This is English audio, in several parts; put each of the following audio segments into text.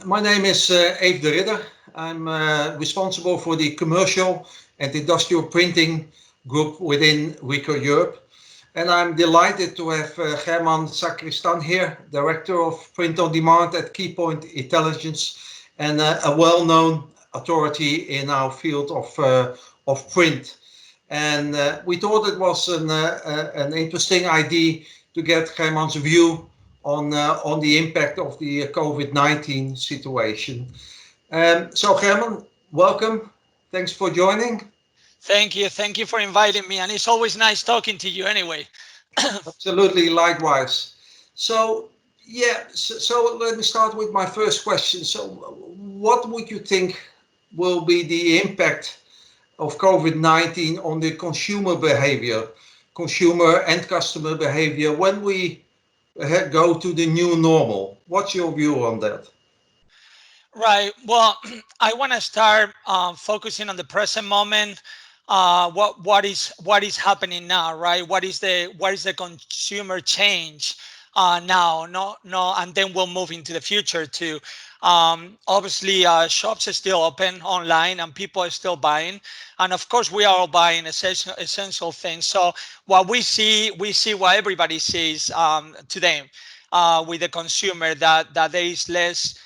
My name is Eef de Ridder. I'm responsible for the commercial and industrial printing group within Ricoh Europe. And I'm delighted to have German Sacristan here, Director of Print on Demand at Keypoint Intelligence, and a well-known authority in our field of print. And we thought it was an interesting idea to get German's view on the impact of the COVID-19 situation. So German, welcome. Thanks for joining. Thank you. Thank you for inviting me. And it's always nice talking to you anyway. Absolutely, likewise. So so let me start with my first question. So what would you think will be the impact of COVID-19 on the consumer behavior, consumer and customer behavior when we go to the new normal? What's your view on that? Right. Well, I want to start focusing on the present moment. What is happening now, right? What is the consumer change now? No, and then we'll move into the future too. Obviously, shops are still open online, and people are still buying, and of course, we are all buying essential things. So what we see what everybody sees today with the consumer that there is less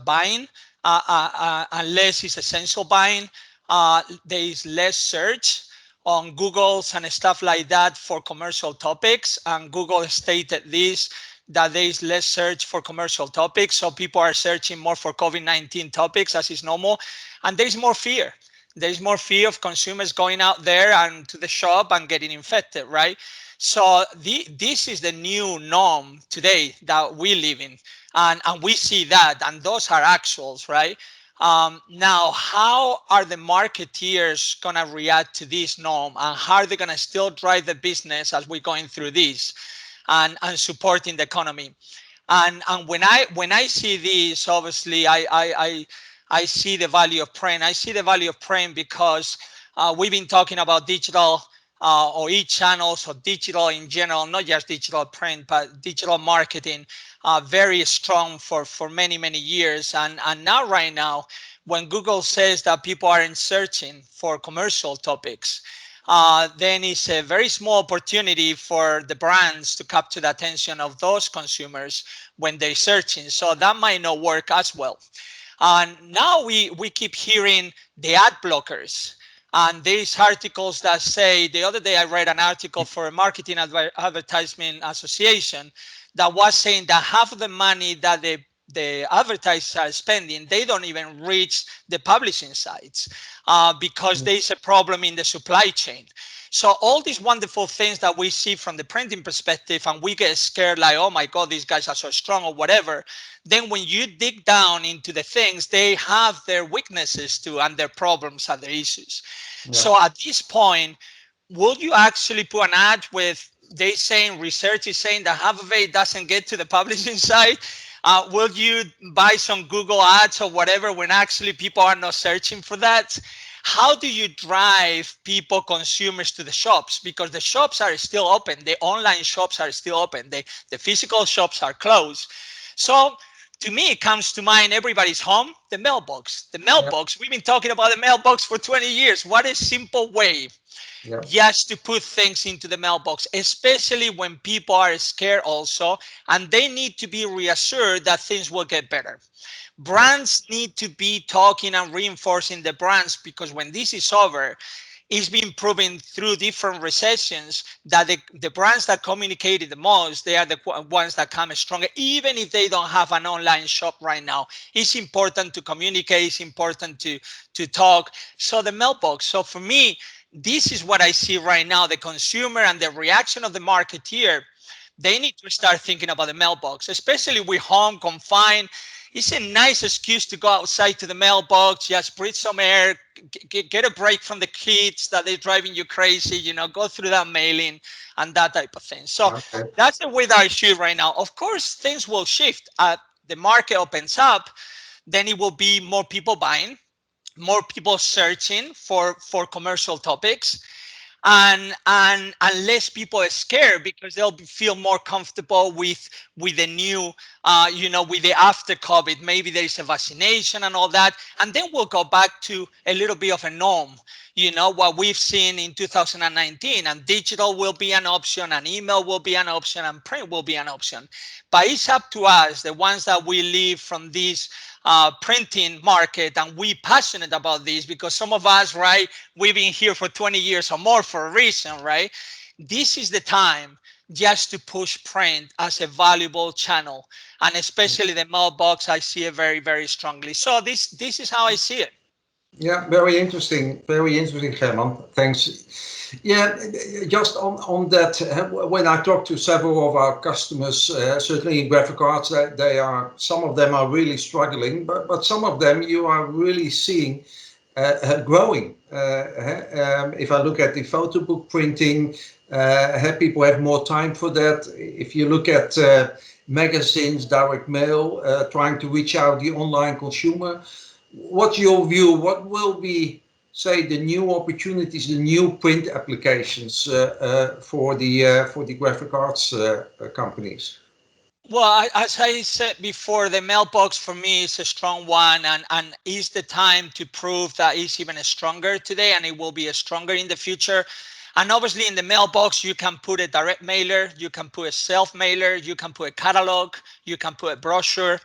buying, unless it's essential buying. There is less search on Google's and stuff like that for commercial topics. And Google stated this, that there is less search for commercial topics. So people are searching more for COVID-19 topics as is normal. And there is more fear. There is more fear of consumers going out there and to the shop and getting infected, right? So this is the new norm today that we live in. And we see that, and those are actuals, right? Now, how are the marketeers going to react to this norm, and how are they going to still drive the business as we're going through this and supporting the economy? And when I see this, obviously, I see the value of print. I see the value of print because we've been talking about digital or e-channels or digital in general, not just digital print, but digital marketing, very strong for many years. And now, right now, when Google says that people aren't searching for commercial topics, then it's a very small opportunity for the brands to capture the attention of those consumers when they're searching. So that might not work as well. And now we keep hearing the ad blockers. And these articles that say, the other day I read an article for a marketing advertisement association that was saying that half of the money that the advertisers are spending, they don't even reach the publishing sites because there is a problem in the supply chain. So all these wonderful things that we see from the printing perspective, and we get scared like, oh my God, these guys are so strong or whatever. Then when you dig down into the things, they have their weaknesses too, and their problems and their issues. Yeah. So at this point, would you actually put an ad with they saying, research is saying that half of it doesn't get to the publishing site? Will you buy some Google ads or whatever when actually people are not searching for that? How do you drive people, consumers, to the shops? Because the shops are still open. The online shops are still open. The physical shops are closed. So to me, it comes to mind, everybody's home, the mailbox. The Yeah. mailbox, we've been talking about the mailbox for 20 years. What a simple way Yeah. just to put things into the mailbox, especially when people are scared also, and they need to be reassured that things will get better. Brands need to be talking and reinforcing the brands, because when this is over, it's been proven through different recessions that the brands that communicated the most, they are the ones that come stronger, even if they don't have an online shop right now. It's important to communicate, it's important to talk. So the mailbox. So for me, this is what I see right now, the consumer and the reaction of the marketeer. They need to start thinking about the mailbox, especially with home confined. It's a nice excuse to go outside to the mailbox, just breathe some air, get a break from the kids that they're driving you crazy, go through that mailing and that type of thing. So Okay. that's the way that I see it right now. Of course, things will shift. The market opens up, then it will be more people buying, more people searching for commercial topics. and less people are scared because feel more comfortable with the new with the after COVID. Maybe there is a vaccination and all that, and then we'll go back to a little bit of a norm, what we've seen in 2019. And digital will be an option, and email will be an option, and print will be an option. But it's up to us, the ones that we live from this printing market, and we passionate about this, because some of us, right, we've been here for 20 years or more for a reason, right? This is the time just to push print as a valuable channel, and especially the mailbox. I see it very, very strongly. So this is how I see it. Yeah, very interesting, Herman. Thanks. Yeah, just on that, when I talk to several of our customers, certainly in graphic arts, they are, some of them are really struggling, but some of them you are really seeing growing. If I look at the photo book printing, people have more time for that. If you look at magazines, direct mail, trying to reach out the online consumer, what's your view? What will be, say, the new opportunities, the new print applications for the graphic arts companies? Well, as I said before, the mailbox for me is a strong one, and is the time to prove that it's even stronger today, and it will be stronger in the future. And obviously in the mailbox, you can put a direct mailer, you can put a self mailer, you can put a catalog, you can put a brochure.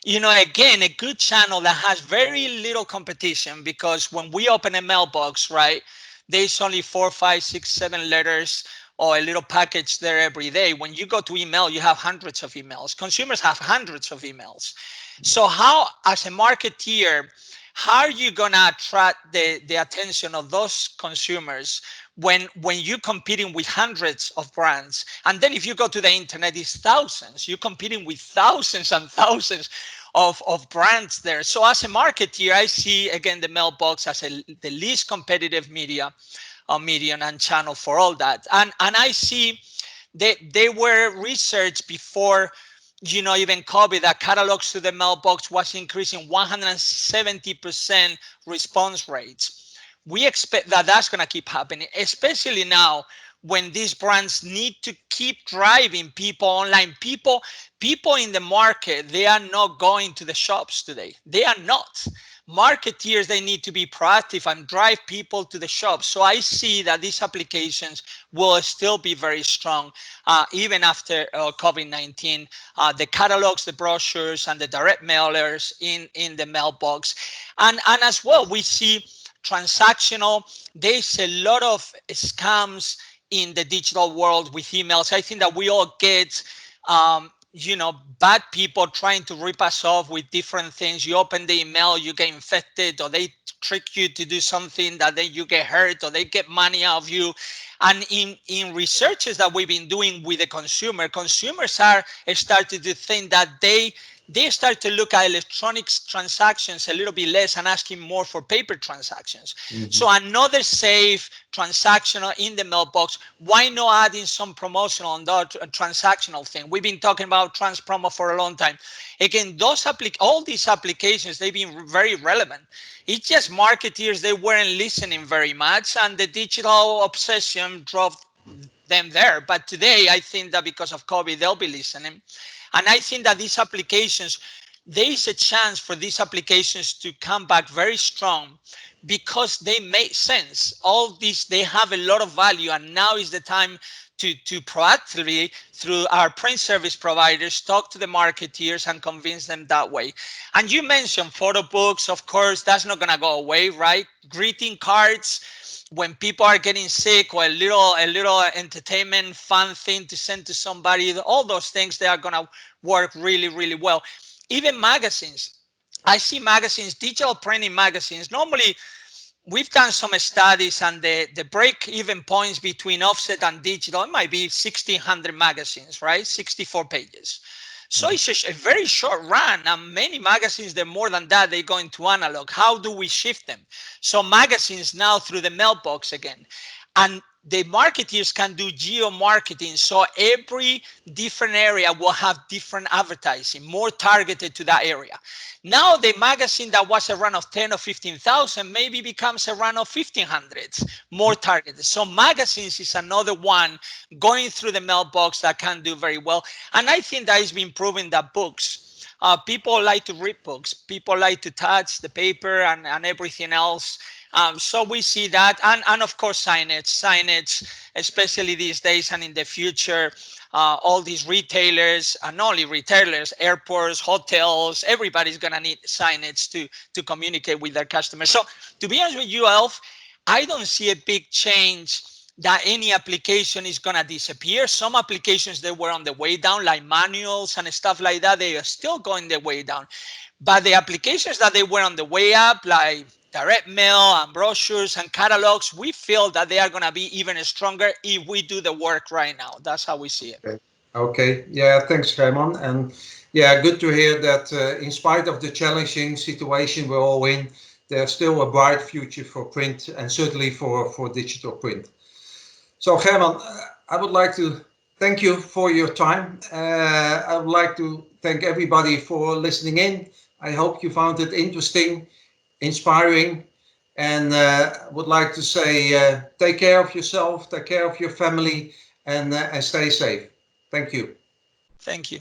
Again, a good channel that has very little competition, because when we open a mailbox, right, there's only 4, 5, 6, 7 letters or a little package there every day. When you go to email, you have hundreds of emails. Consumers have hundreds of emails. So how, as a marketeer, how are you gonna attract the attention of those consumers when you're competing with hundreds of brands? And then if you go to the internet, it's thousands. You're competing with thousands and thousands of brands there. So as a marketeer, I see again the mailbox as the least competitive medium and channel for all that. And I see they were researched before even COVID, that catalogs to the mailbox was increasing 170% response rates. We expect that that's going to keep happening, especially now when these brands need to keep driving people online. People in the market, they are not going to the shops today. They are not. Marketeers, they need to be proactive and drive people to the shops. So I see that these applications will still be very strong, even after COVID-19. The catalogs, the brochures, and the direct mailers in the mailbox. And as well, we see transactional. There's a lot of scams in the digital world with emails. I think that we all get bad people trying to rip us off with different things. You open the email, you get infected, or they trick you to do something that then you get hurt, or they get money out of you. And in researches that we've been doing with the consumers are starting to think that they start to look at electronic transactions a little bit less and asking more for paper transactions. Mm-hmm. So another safe transactional in the mailbox. Why not add in some promotional on that transactional thing? We've been talking about trans promo for a long time. Again, all these applications, they've been very relevant. It's just marketeers, they weren't listening very much, and the digital obsession drove them there. But today, I think that because of COVID, they'll be listening. And I think that these applications, there is a chance for these applications to come back very strong, because they make sense. All these, they have a lot of value, and now is the time to proactively, through our print service providers, talk to the marketeers and convince them that way. And you mentioned photo books. Of course, that's not going to go away, right? Greeting cards, when people are getting sick, or a little entertainment fun thing to send to somebody, all those things, they are going to work really, really well. Even magazines. I see magazines, digital printing magazines. Normally, we've done some studies, and the break-even points between offset and digital, it might be 1,600 magazines, right? 64 pages. So it's a very short run, and many magazines, they're more than that, they go into analog. How do we shift them? So magazines now through the mailbox again. And the marketeers can do geo marketing. So every different area will have different advertising, more targeted to that area. Now the magazine that was a run of 10 or 15,000 maybe becomes a run of 1,500, more targeted. So magazines is another one going through the mailbox that can do very well. And I think that has been proven that books, people like to read books. People like to touch the paper and everything else. So we see that, and of course signage, especially these days and in the future, all these retailers, and not only retailers, airports, hotels, everybody's gonna need signage to communicate with their customers. So to be honest with you, Elf, I don't see a big change that any application is gonna disappear. Some applications that were on the way down, like manuals and stuff like that, they are still going the way down. But the applications that they were on the way up, like direct mail and brochures and catalogs, we feel that they are going to be even stronger if we do the work right now. That's how we see it. Okay. Okay. Yeah. Thanks, Raymond. And yeah, good to hear that in spite of the challenging situation we're all in, there's still a bright future for print and certainly for digital print. So, Herman, I would like to thank you for your time. I would like to thank everybody for listening in. I hope you found it interesting, inspiring, and would like to say take care of yourself, take care of your family, and stay safe. Thank you. Thank you.